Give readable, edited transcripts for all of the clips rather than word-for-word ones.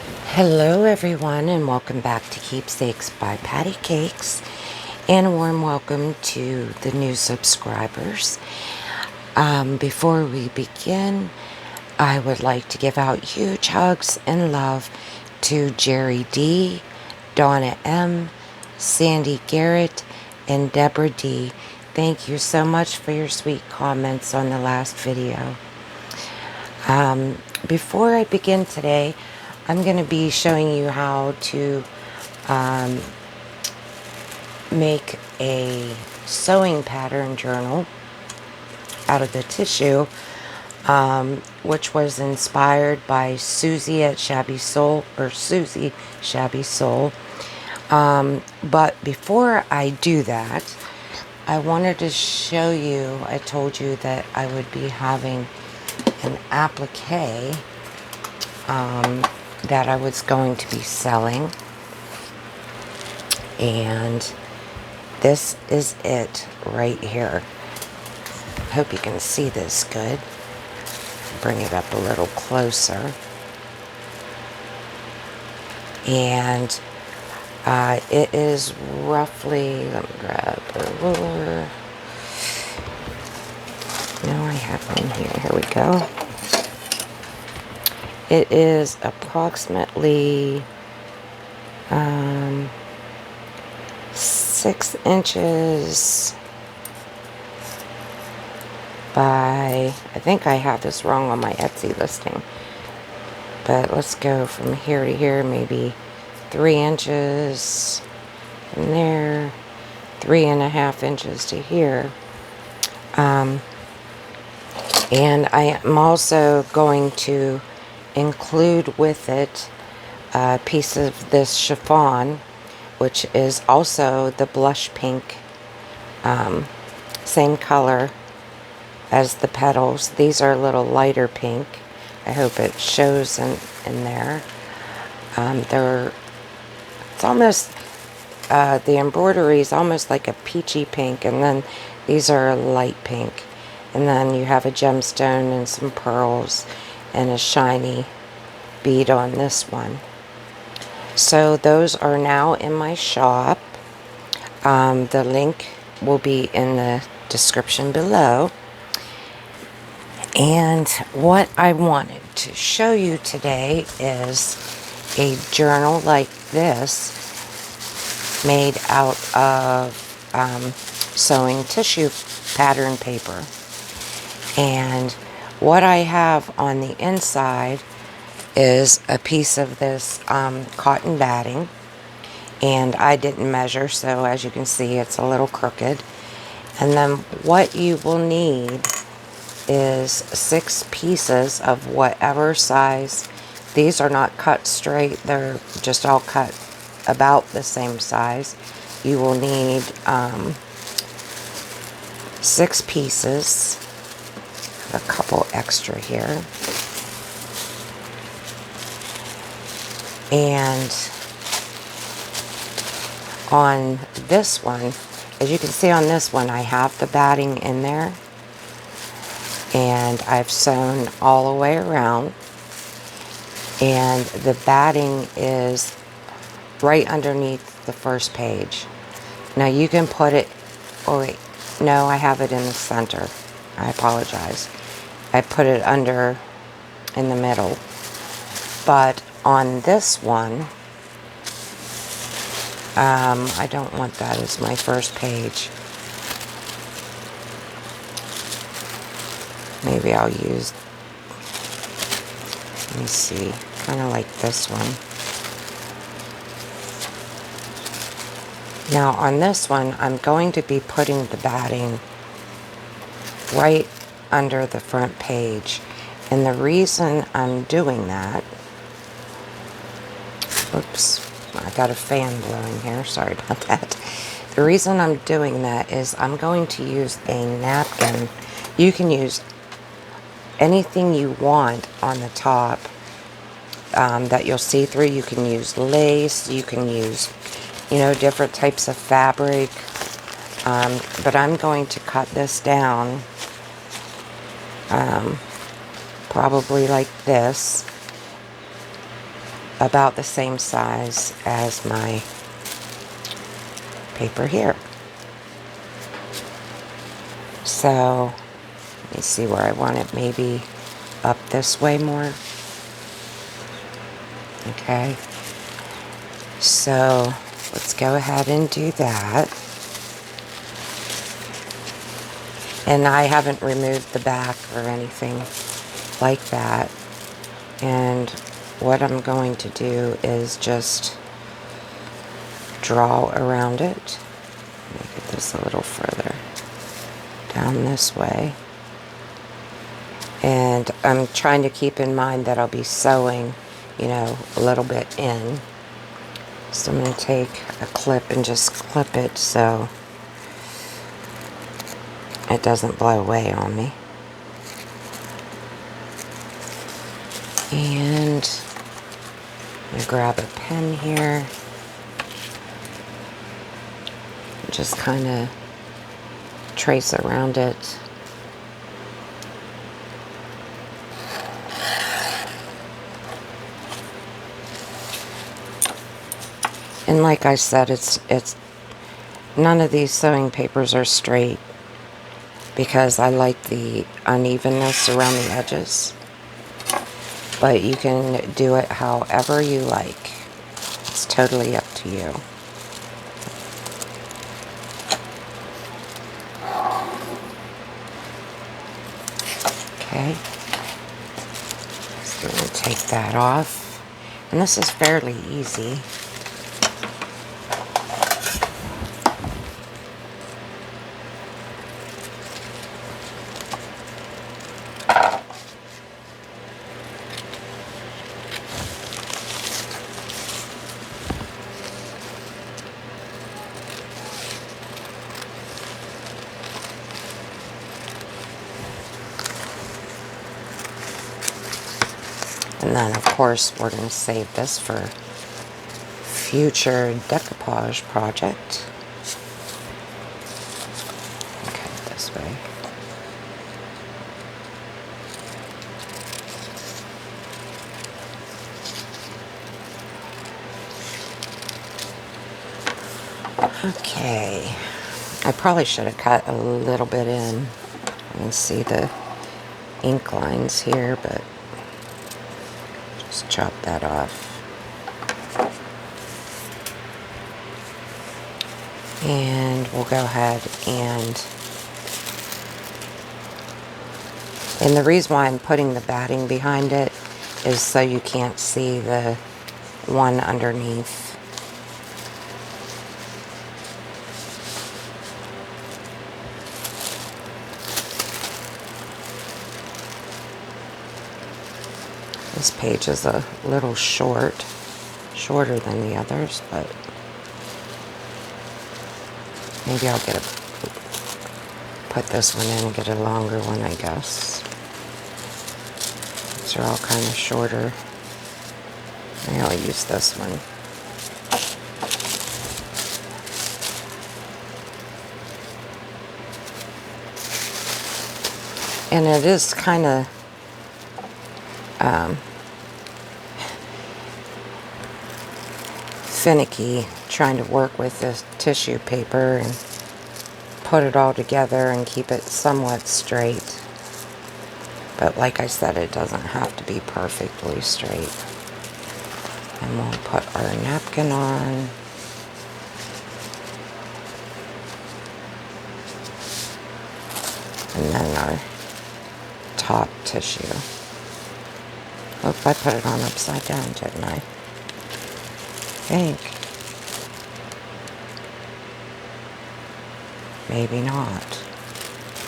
Hello everyone, and welcome back to Keepsakes by Pattycakes, and a warm welcome to the new subscribers. Before we begin, I would like to give out huge hugs and love to Jerry D, Donna M, Sandy Garrett, and Deborah D. Thank you so much for your sweet comments on the last video. Before I begin today, I'm going to be showing you how to make a sewing pattern journal out of the tissue, which was inspired by Suzy at Shabby Soul, or SuzyShabbySoul. But before I do that, I wanted to show you, I told you that I would be having an applique that I was going to be selling, and this is it right here. I hope you can see this good. Bring it up a little closer, and it is roughly, let me grab a ruler. No, I have one here. Here we go. It is approximately 6 inches by, I think I have this wrong on my Etsy listing, but let's go from here to here, maybe 3 inches from there, 3.5 inches to here. And I am also going to include with it a piece of this chiffon, which is also the blush pink, same color as the petals. These are a little lighter pink. I hope it shows in there. It's almost, the embroidery is almost like a peachy pink, and then these are a light pink. And then you have a gemstone and some pearls and a shiny bead on this one. So those are now in my shop. The link will be in the description below. And what I wanted to show you today is a journal like this, made out of sewing tissue pattern paper. And what I have on the inside is a piece of this cotton batting, and I didn't measure, so as you can see it's a little crooked. And then what you will need is 6 pieces of whatever size. These are not cut straight, they're just all cut about the same size. You will need 6 pieces, a couple extra here. And on this one, as you can see on this one, I have the batting in there, and I've sewn all the way around, and the batting is right underneath the first page. Now you can put it, oh wait, no, I have it in the center. I apologize. I put it under in the middle. But on this one, I don't want that as my first page. Maybe I'll use, let me see, kind of like this one. Now on this one, I'm going to be putting the batting right under the front page. And the reason I'm doing that, oops, I got a fan blowing here, sorry about that. The reason I'm doing that is I'm going to use a napkin. You can use anything you want on the top that you'll see through. You can use lace, you can use, you know, different types of fabric. But I'm going to cut this down probably like this. about the same size as my paper here. So let me see where I want it, maybe up this way more. Okay, so let's go ahead and do that. And I haven't removed the back or anything like that. And what I'm going to do is just draw around it. Make it this a little further down this way. And I'm trying to keep in mind that I'll be sewing, you know, a little bit in. So I'm going to take a clip and just clip it so it doesn't blow away on me. And I'm going to grab a pen here. Just kind of trace around it. And like I said, it's none of these sewing papers are straight because I like the unevenness around the edges. But you can do it however you like. It's totally up to you. Okay. So I'm going to take that off. And this is fairly easy. And then, of course, we're going to save this for future decoupage project. Okay, this way. Okay. I probably should have cut a little bit in. You can see the ink lines here, but just chop that off. And we'll go ahead and the reason why I'm putting the batting behind it is so you can't see the one underneath. This page is a little shorter than the others, but maybe I'll put this one in and get a longer one, I guess. These are all kind of shorter. I'll use this one. And it is kind of finicky trying to work with this tissue paper and put it all together and keep it somewhat straight. But like I said, it doesn't have to be perfectly straight. And we'll put our napkin on. And then our top tissue. Oop, I put it on upside down, didn't I? I think. Maybe not.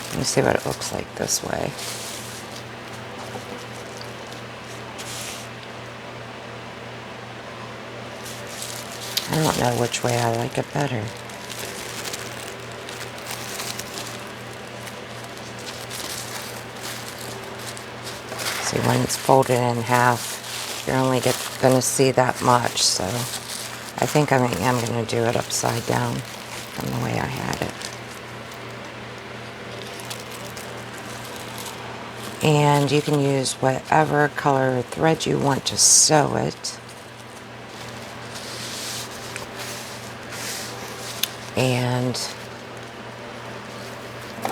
Let me see what it looks like this way. I don't know which way I like it better. See, when it's folded in half, you're only going to see that much, so I think I am going to do it upside down from the way I had it. And you can use whatever color thread you want to sew it. And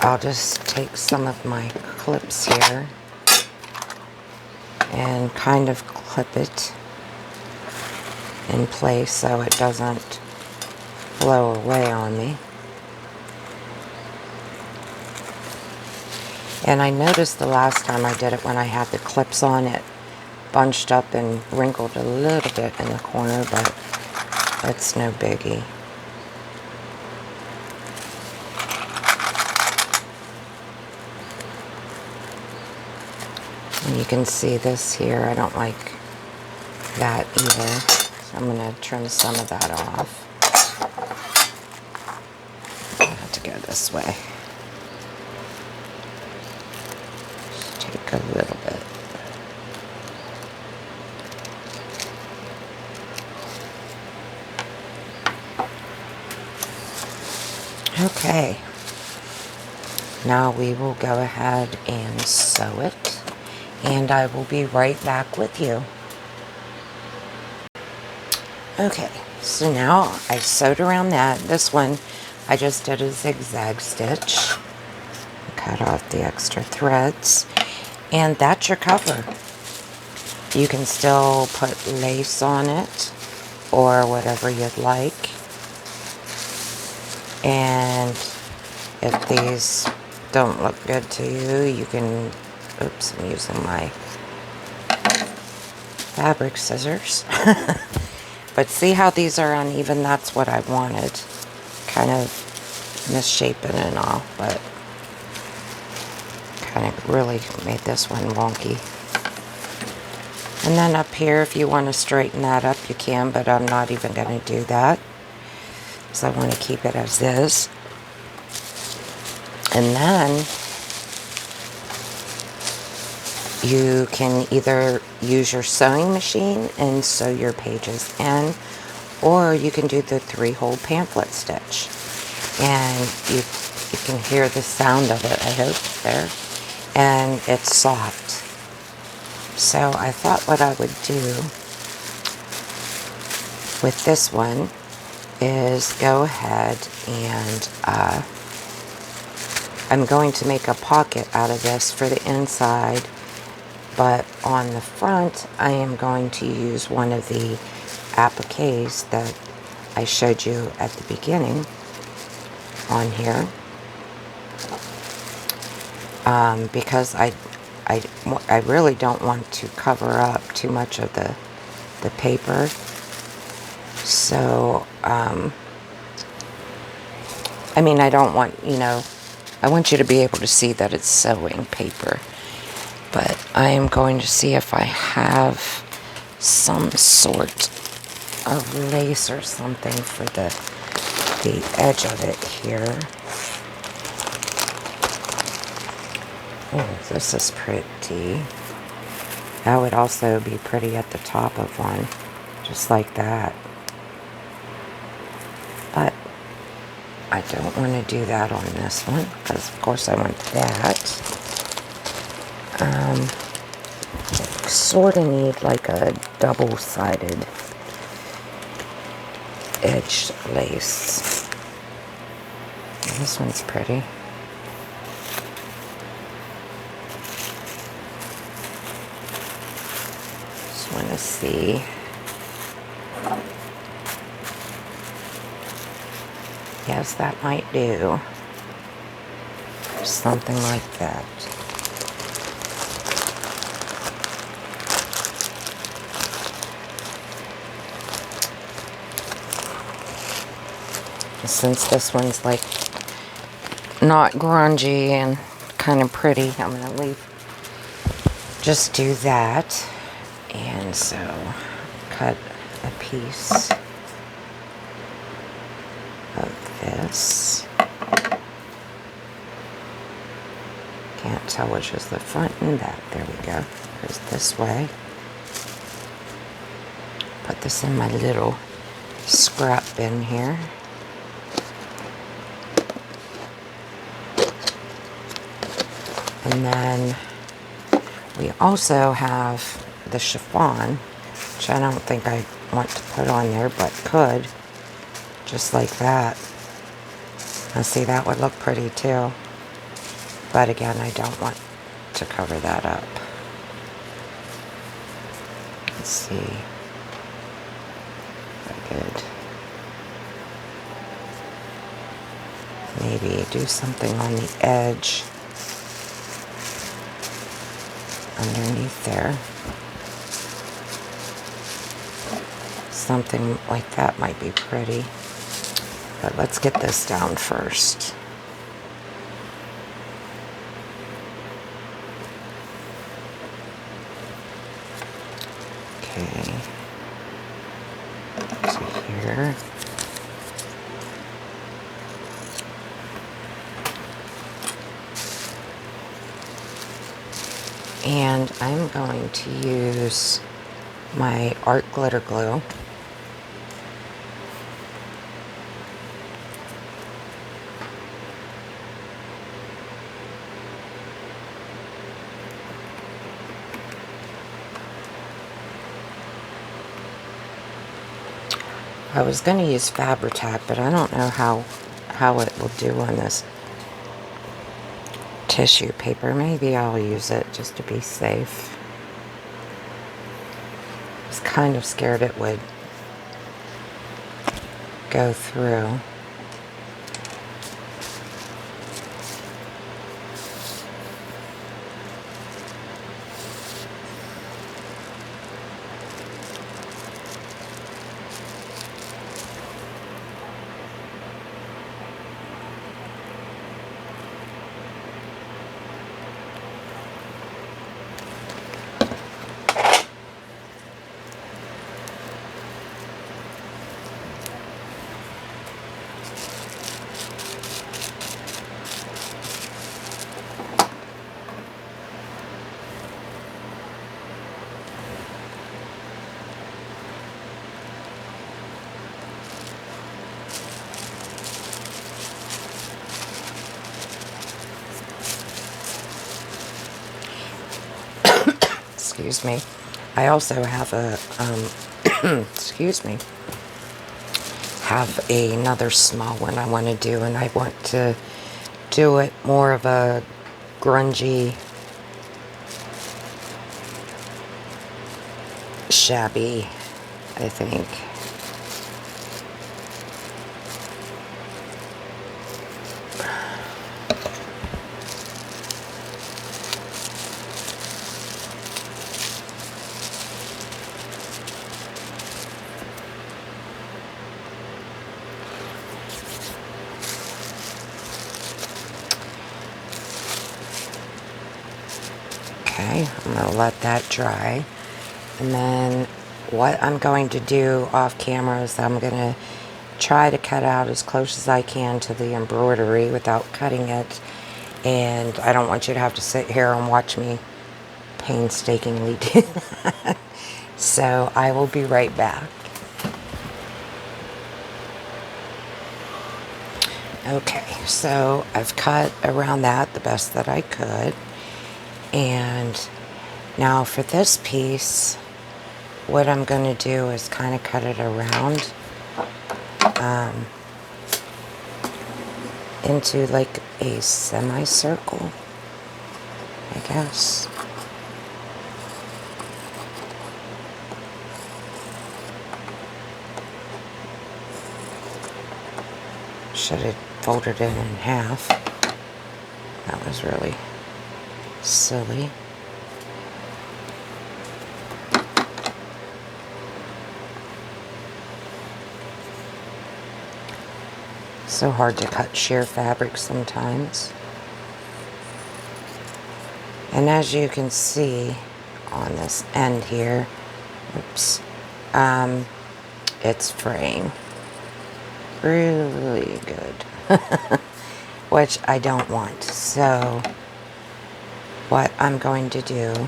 I'll just take some of my clips here and kind of clip it in place so it doesn't blow away on me. And I noticed the last time I did it, when I had the clips on, it bunched up and wrinkled a little bit in the corner, but it's no biggie. And you can see this here, I don't like that either. So I'm going to trim some of that off. I have to go this way. Just take a little bit. Okay. Now we will go ahead and sew it, and I will be right back with you. Okay, so now I sewed around that. This one I just did a zigzag stitch. Cut off the extra threads, and that's your cover. You can still put lace on it or whatever you'd like. And if these don't look good to you, you can, oops, I'm using my fabric scissors. But see how these are uneven? That's what I wanted. Kind of misshapen and all, but kind of really made this one wonky. And then up here, if you want to straighten that up, you can, but I'm not even going to do that, because I want to keep it as is. And then you can either use your sewing machine and sew your pages in, or you can do the 3-hole pamphlet stitch. And you can hear the sound of it, I hope, there. And it's soft. So I thought what I would do with this one is go ahead and I'm going to make a pocket out of this for the inside. But on the front, I am going to use one of the appliques that I showed you at the beginning on here. Because I really don't want to cover up too much of the paper. So, I mean, I don't want, you know, I want you to be able to see that it's sewing paper. But I am going to see if I have some sort of lace or something for the edge of it here. Oh, this is pretty. That would also be pretty at the top of one, just like that. But I don't want to do that on this one, because of course I want that. Sort of need like a double-sided edged lace. This one's pretty. Just want to see. Yes, that might do. Something like that. Since this one's like not grungy and kind of pretty, I'm gonna just do that. And so cut a piece of this. Can't tell which is the front and back. There we go. Goes this way. Put this in my little scrap bin here. And then we also have the chiffon, which I don't think I want to put on there, but could, just like that. Now see, that would look pretty too. But again, I don't want to cover that up. Let's see if I could maybe do something on the edge underneath there. Something like that might be pretty. But let's get this down first. Okay. So here. And I'm going to use my art glitter glue. I was going to use Fabri-Tac, but I don't know how it will do on this tissue paper. Maybe I'll use it just to be safe. I was kind of scared it would go through. Excuse me. I also have a, excuse me, have another small one I want to do, and I want to do it more of a grungy, shabby, I think. Okay, I'm going to let that dry. And then what I'm going to do off camera is I'm going to try to cut out as close as I can to the embroidery without cutting it. And I don't want you to have to sit here and watch me painstakingly do that. So I will be right back. Okay, so I've cut around that the best that I could. And now for this piece, what I'm going to do is kind of cut it around into like a semicircle, I guess. Should have folded it in half. That was really silly. So hard to cut sheer fabric sometimes. And as you can see on this end here, oops, it's fraying really good, which I don't want. So what I'm going to do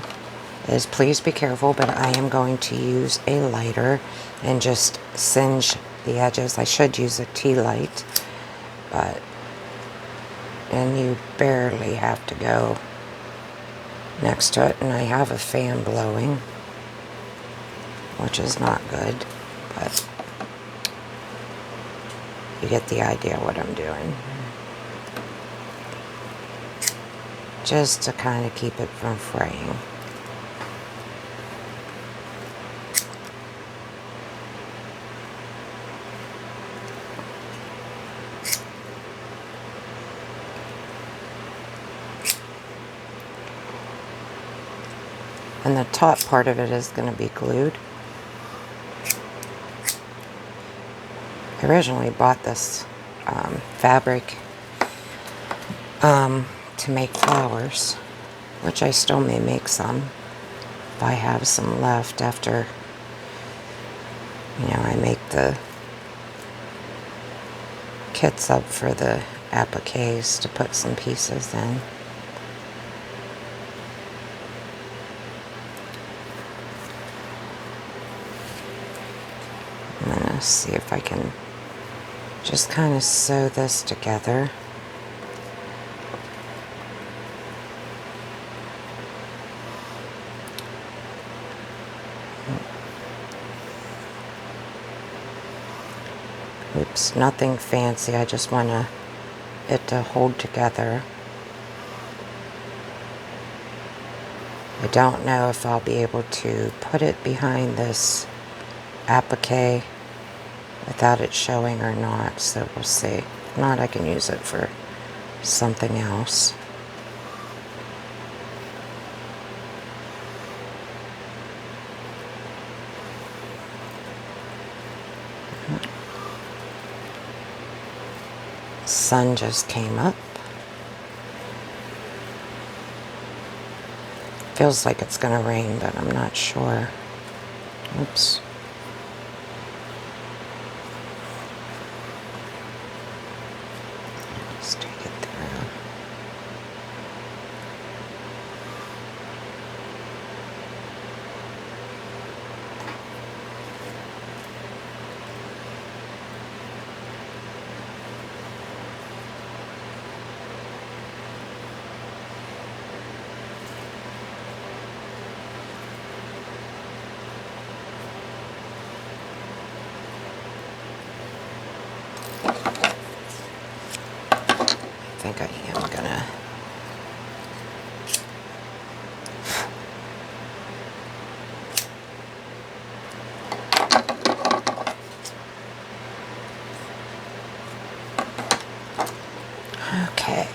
is, please be careful, but I am going to use a lighter and just singe the edges. I should use a tea light, and you barely have to go next to it. And I have a fan blowing, which is not good, but you get the idea what I'm doing. just to kind of keep it from fraying. And the top part of it is going to be glued. I originally bought this fabric to make flowers, which I still may make some if I have some left after, you know, I make the kits up for the appliques to put some pieces in. I'm gonna see if I can just kind of sew this together. Oops, nothing fancy. I just want it to hold together. I don't know if I'll be able to put it behind this applique without it showing or not, so we'll see. If not, I can use it for something else. Sun just came up. Feels like it's gonna rain, but I'm not sure. Oops. Just take it through. I think I am gonna okay.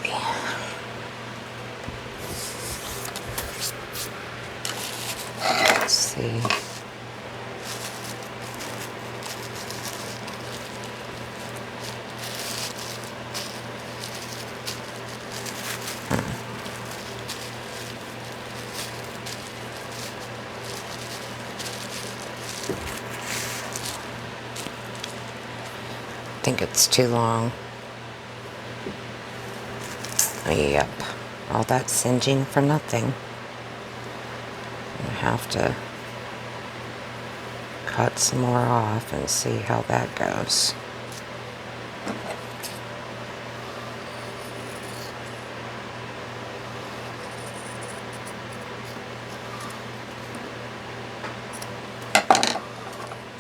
Let's see. I think it's too long. Yep, all that singeing for nothing. I have to cut some more off and see how that goes.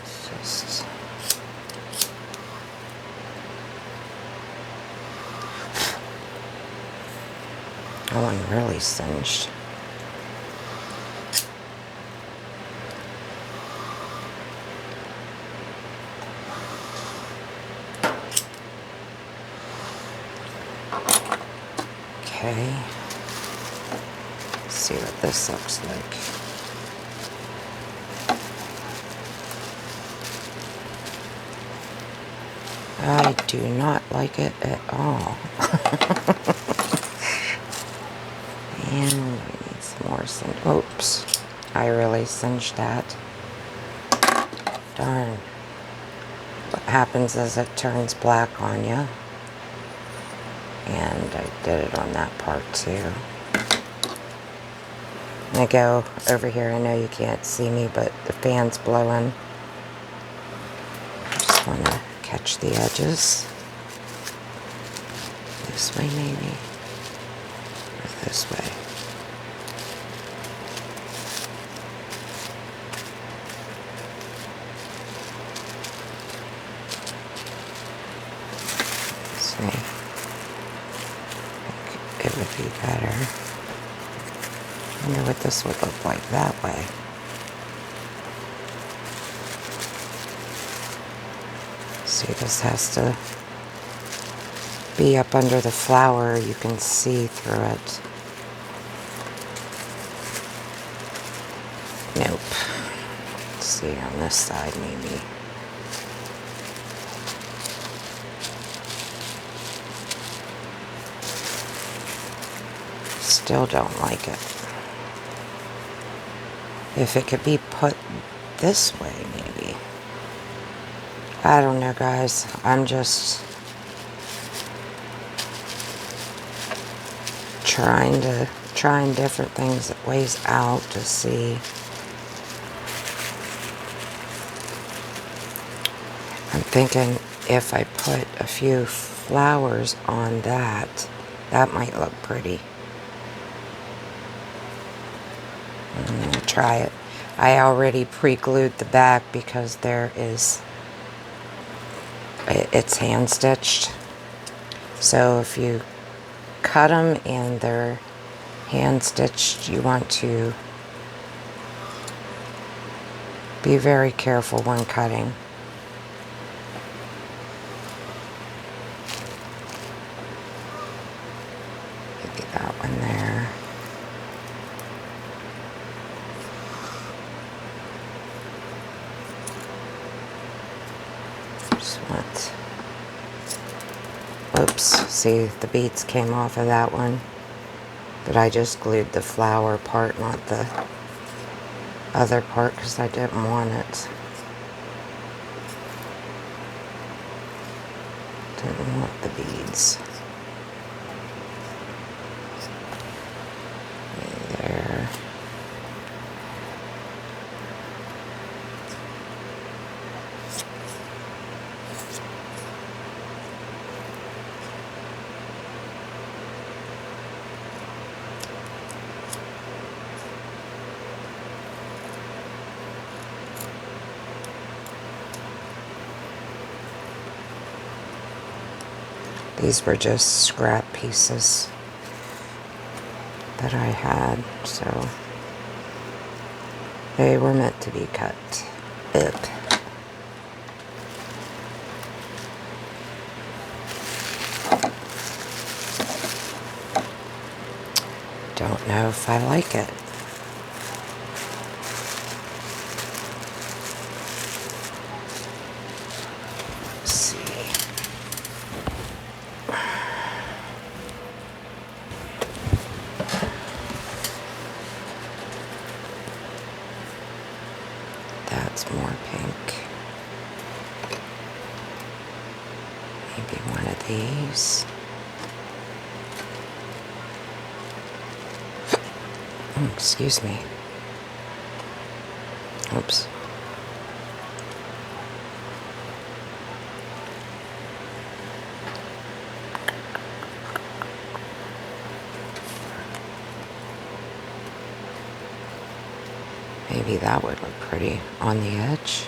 Just that one really singed. Okay. Let's see what this looks like. I do not like it at all. And we need some more singe. Oops. I really singed that. Darn. What happens is it turns black on you. And I did it on that part too. I go over here. I know you can't see me, but the fan's blowing. I just want to catch the edges. This way maybe. Or this way. This way. It would be better. wonder what this would look like that way. See, this has to be up under the flower. You can see through it. Nope. Let's see on this side maybe. Still don't like it. If it could be put this way maybe. I don't know, guys. I'm just trying different things, ways out to see. I'm thinking if I put a few flowers on that, that might look pretty. I'm gonna try it. I already pre-glued the back because it's hand stitched. So if you cut them and they're hand stitched, you want to be very careful when cutting. Maybe that one there. Oops, see, the beads came off of that one, but I just glued the flower part, not the other part, because I didn't want it. Didn't want the beads. There. These were just scrap pieces that I had, so they were meant to be cut up. Don't know if I like it. That's more pink. Maybe one of these. Oh, excuse me. Oops. Maybe that would look pretty on the edge.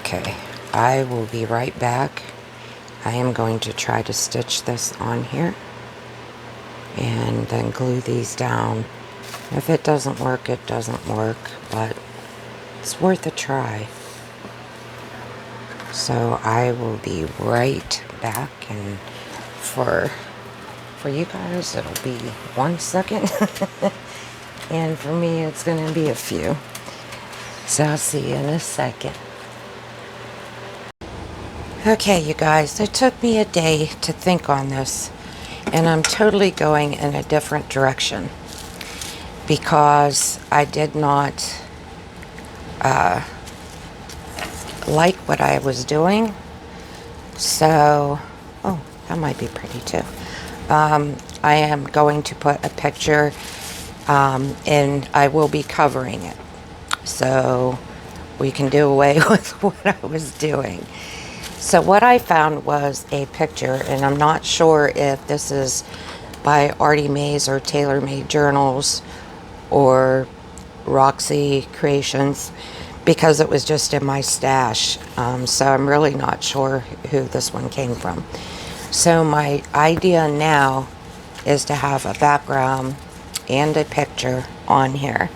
Okay, I will be right back. I am going to try to stitch this on here and then glue these down. If it doesn't work, it doesn't work, but it's worth a try. So I will be right back, and for you guys it'll be 1 second and for me it's gonna be a few. So I'll see you in a second. Okay, you guys, it took me a day to think on this, and I'm totally going in a different direction because I did not like what I was doing. So, oh, that might be pretty too. I am going to put a picture and I will be covering it so we can do away with what I was doing. So what I found was a picture, and I'm not sure if this is by Artie Mays or Tailor Made Journals or Roxy Creations because it was just in my stash. So I'm really not sure who this one came from. So my idea now is to have a background and a picture on here.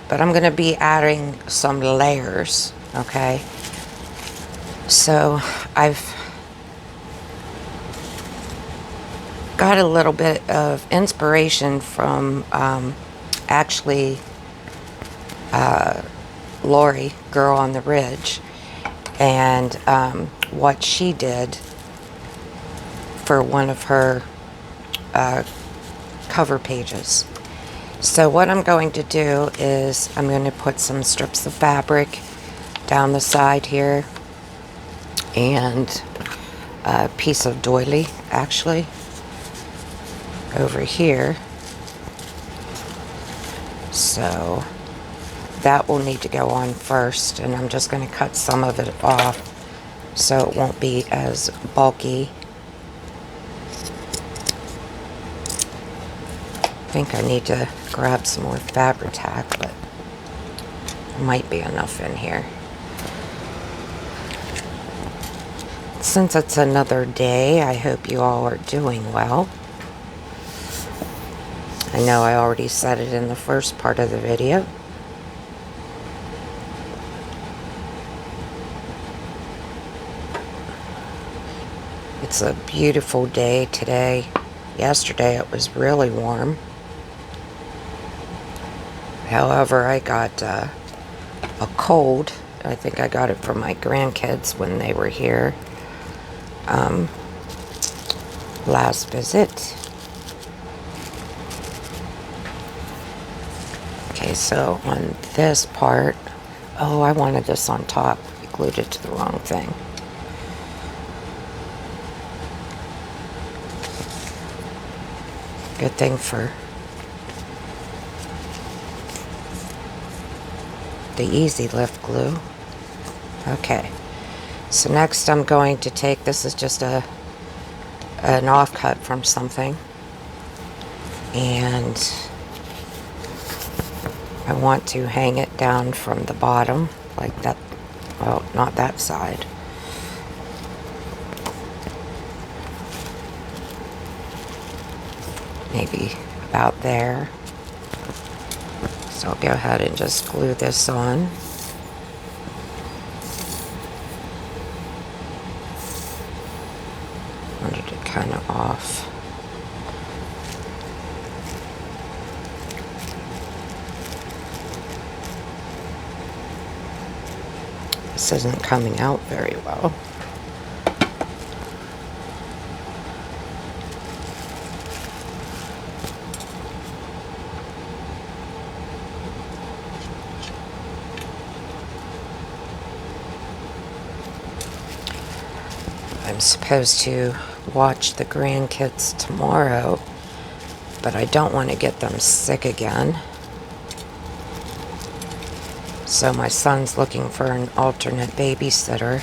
But I'm going to be adding some layers, okay? So I've got a little bit of inspiration from actually Lori, Girl on the Ridge, and what she did for one of her cover pages. So what I'm going to do is I'm going to put some strips of fabric down the side here and a piece of doily actually over here. So that will need to go on first, and I'm just going to cut some of it off so it won't be as bulky. I think I need to grab some more Fabri-Tac, but there might be enough in here. Since it's another day, I hope you all are doing well. I know I already said it in the first part of the video. It's a beautiful day today. Yesterday it was really warm. However, I got a cold. I think I got it from my grandkids when they were here last visit. Okay, so on this part, oh, I wanted this on top. I glued it to the wrong thing. Good thing for the Easy Lift glue. Okay, so next I'm going to take, this is just an offcut from something, and I want to hang it down from the bottom like that. Well, not that side. Maybe about there. So I'll go ahead and just glue this on. Wanted it kind of off. This isn't coming out very well. I'm supposed to watch the grandkids tomorrow, but I don't want to get them sick again. So my son's looking for an alternate babysitter.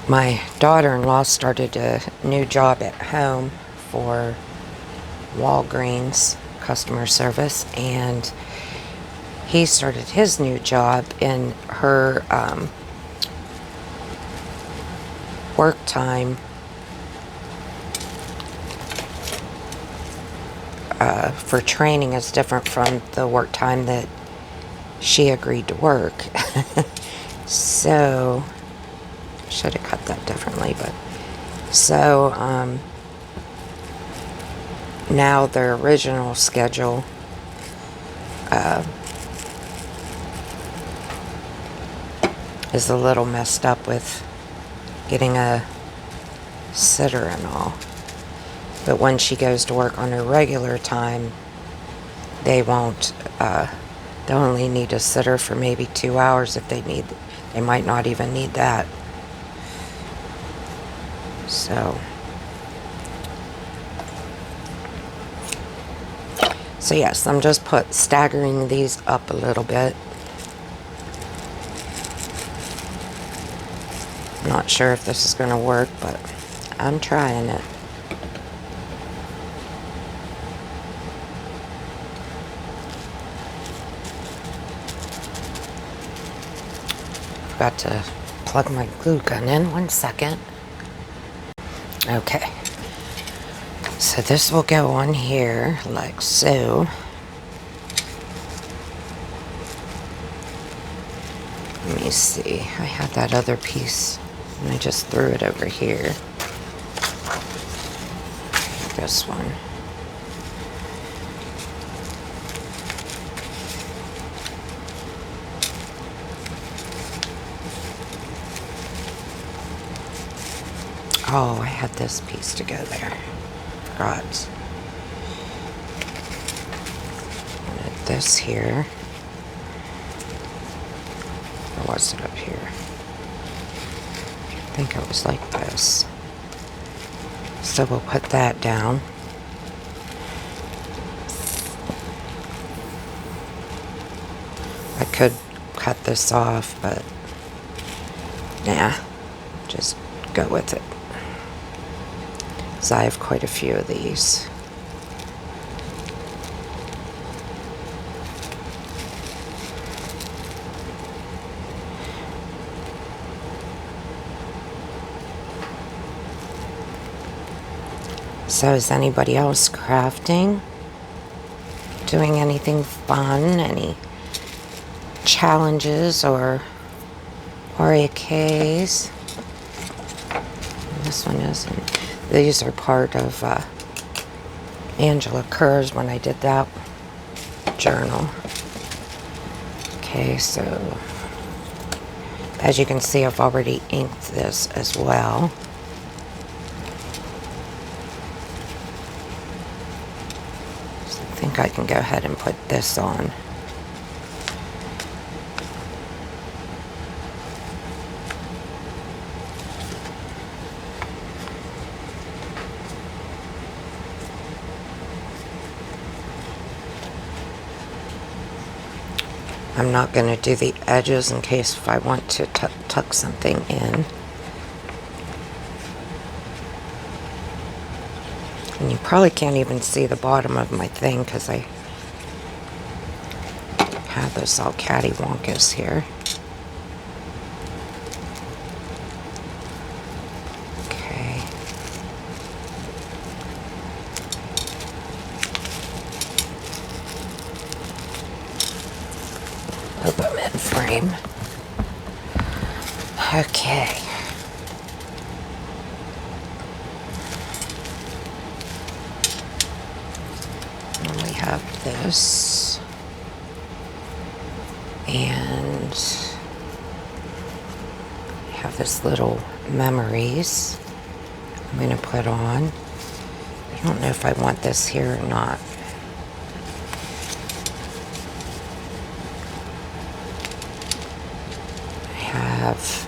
My daughter-in-law started a new job at home for Walgreens customer service, and he started his new job in her work time for training is different from the work time that she agreed to work. So should have cut that differently, but so now their original schedule is a little messed up with getting a sitter and all. But when she goes to work on her regular time, they won't, they'll only need a sitter for maybe 2 hours if they need, they might not even need that. So yes, I'm just staggering these up a little bit. I'm not sure if this is going to work, but I'm trying it. forgot to plug my glue gun in. 1 second. Okay. So this will go on here like so. Let me see. I had that other piece and I just threw it over here. This one. Oh, I had this piece to go there. Forgot. Wanted this here. Or was it up here? I think it was like this. So we'll put that down. I could cut this off, but nah, just go with it. So I have quite a few of these. So is anybody else crafting? Doing anything fun? Any challenges or RAKs? This one isn't. These are part of Angela Kerr's when I did that journal. Okay, so as you can see, I've already inked this as well. So I think I can go ahead and put this on. I'm not going to do the edges in case if I want to tuck something in. And you probably can't even see the bottom of my thing because I have this all cattywampus here. Okay. Hope I'm in frame. Okay. And we have this. And we have this little memories I'm going to put on. I don't know if I want this here or not. Have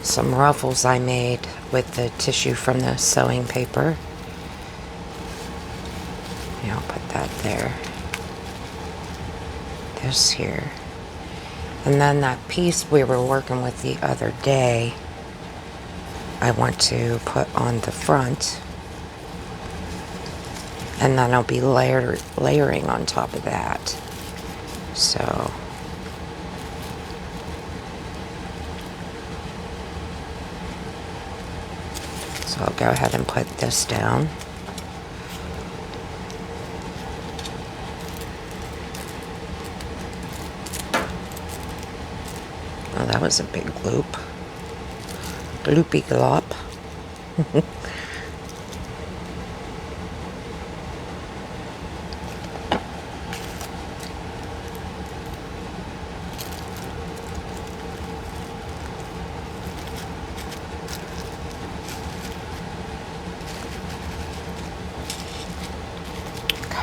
some ruffles I made with the tissue from the sewing paper. Yeah, I'll put that there. This here. And then that piece we were working with the other day, I want to put on the front. And then I'll be layering on top of that. So I'll go ahead and put this down. Oh, that was a big gloop. Gloopy glop.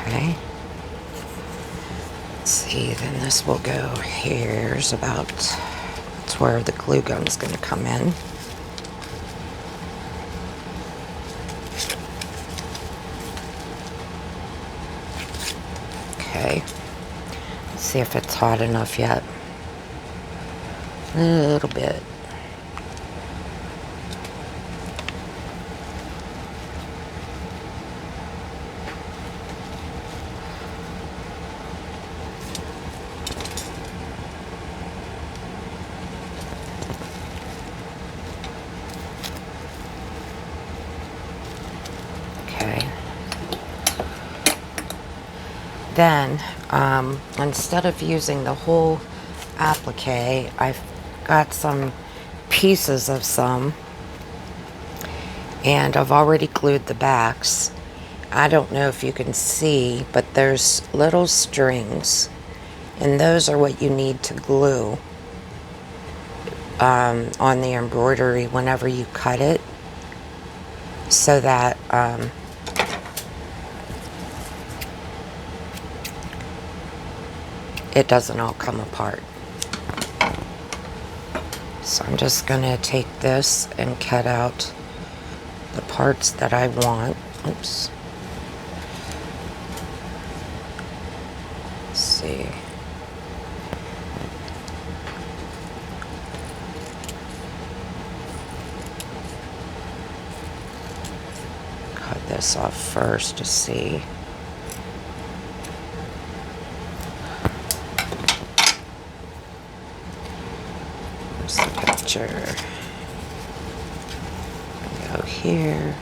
Okay. Let's see, then this will go here's about, that's where the glue gun is going to come in. Okay. Let's see if it's hot enough yet. A little bit. Okay. Then, instead of using the whole applique, I've got some pieces of some, and I've already glued the backs. I don't know if you can see, but there's little strings, and those are what you need to glue on the embroidery whenever you cut it, so that it doesn't all come apart. So I'm just going to take this and cut out the parts that I want. Oops. Let's see. Cut this off first to see. There's the picture. Go here.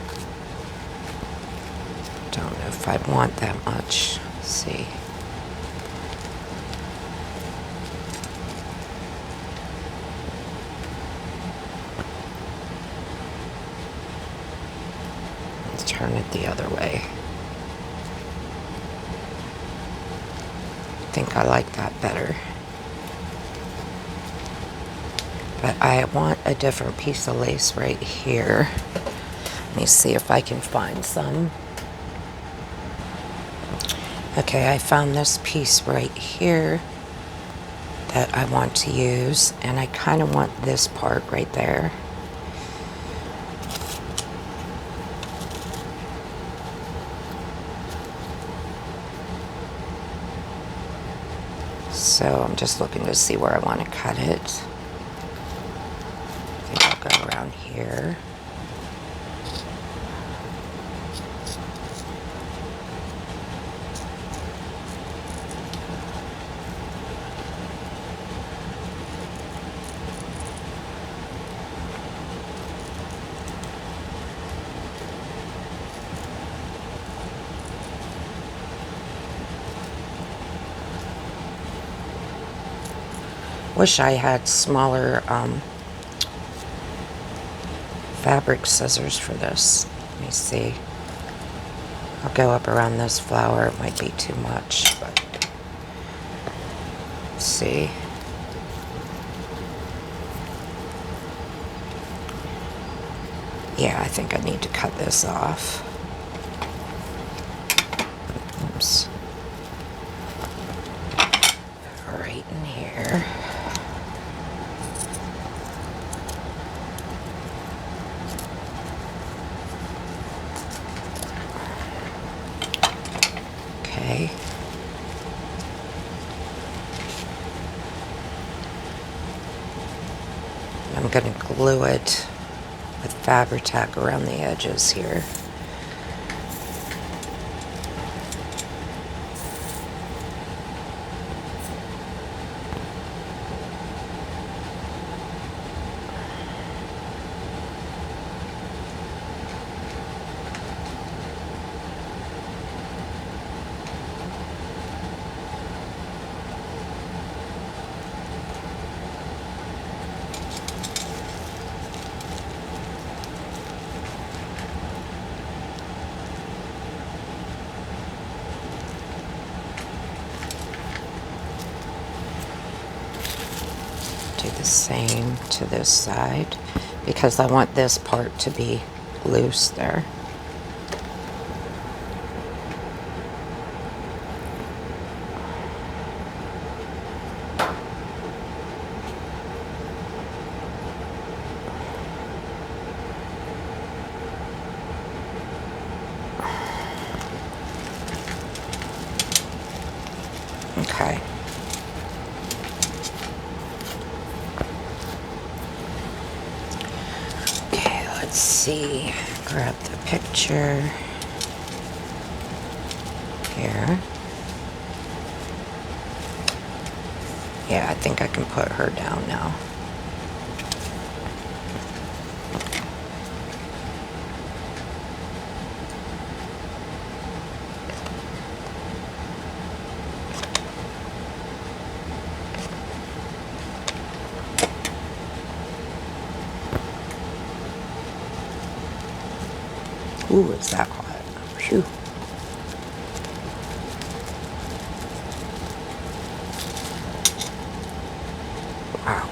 Don't know if I'd want that much. Let's see. Let's turn it the other way. I think I like that better. But I want a different piece of lace right here. Let me see if I can find some. Okay, I found this piece right here that I want to use, and I kind of want this part right there. So I'm just looking to see where I want to cut it. I think I'll go around here. Wish I had smaller fabric scissors for this. Let me see. I'll go up around this flower. It might be too much, but let's see. Yeah, I think I need to cut this off. Oops. Right in here. Okay. I'm going to glue it with Fabri-Tac around the edges here. Do the same to this side because I want this part to be loose there. Okay. Okay, let's see. Grab the picture here. Yeah, I think I can put her down now. Ooh, is that hot? Phew. Wow,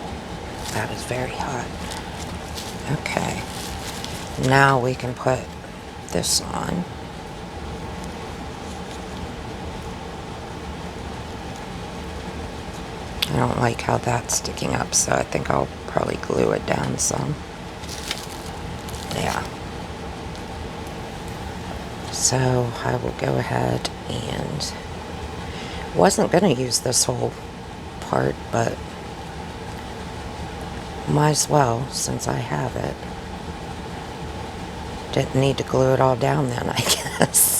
that is very hot. Okay, now we can put this on. I don't like how that's sticking up, so I think I'll probably glue it down some. Yeah. So I will go ahead and wasn't going to use this whole part, but might as well since I have it. Didn't need to glue it all down then, I guess.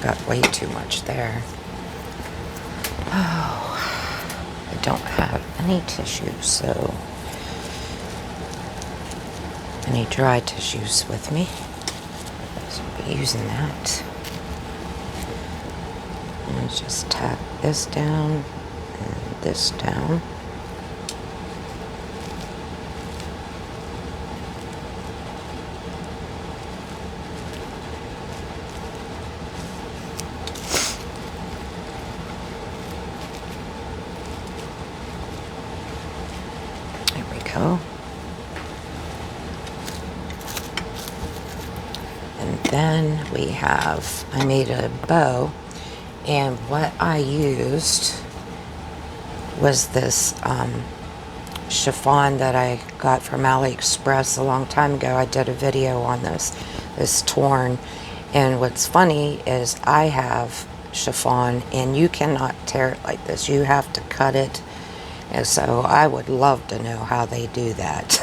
Got way too much there. Oh, I don't have any tissue, so any dry tissues with me. So I'll be using that. And just tap this down and this down. Go. And then we have, I made a bow, and what I used was this chiffon that I got from AliExpress a long time ago. I did a video on this torn, and what's funny is I have chiffon and you cannot tear it like this. You have to cut it. And so I would love to know how they do that.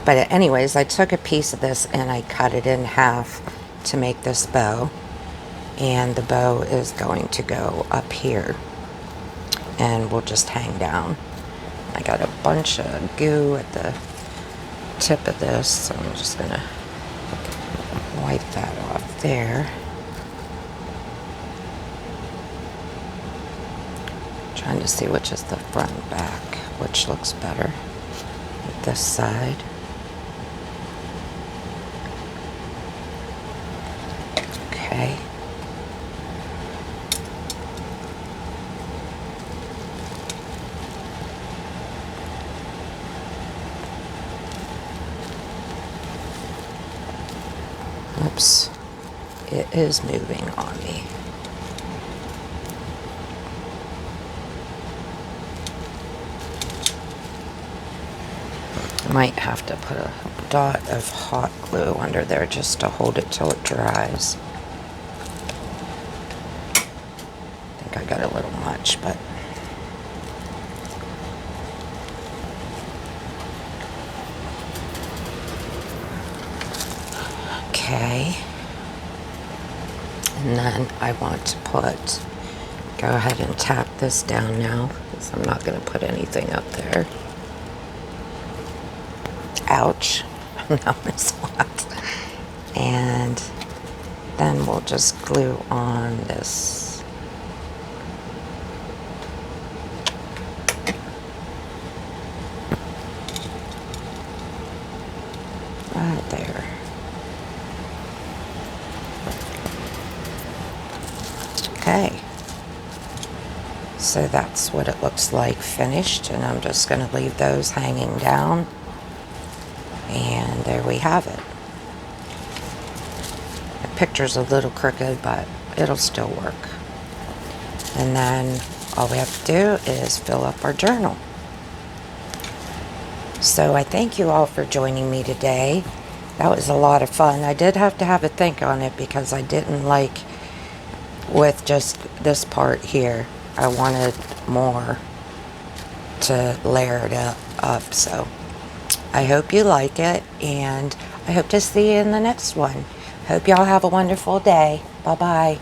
But anyways, I took a piece of this and I cut it in half to make this bow. And the bow is going to go up here. And will just hang down. I got a bunch of goo at the tip of this, so I'm just going to wipe that off there. Trying to see which is the front and back, which looks better. This side. Okay. Oops. It is moving on me. Might have to put a dot of hot glue under there just to hold it till it dries. I think I got a little much, but okay. And then I want to go ahead and tap this down now, because I'm not going to put anything up there. Ouch. No, it's hot. And then we'll just glue on this. Right there. Okay. So that's what it looks like finished, and I'm just going to leave those hanging down. And there we have it. The picture's a little crooked, but it'll still work. And then all we have to do is fill up our journal. So I thank you all for joining me today. That was a lot of fun. I did have to have a think on it because I didn't like with just this part here. I wanted more to layer it up. So I hope you like it, and I hope to see you in the next one. Hope y'all have a wonderful day. Bye-bye.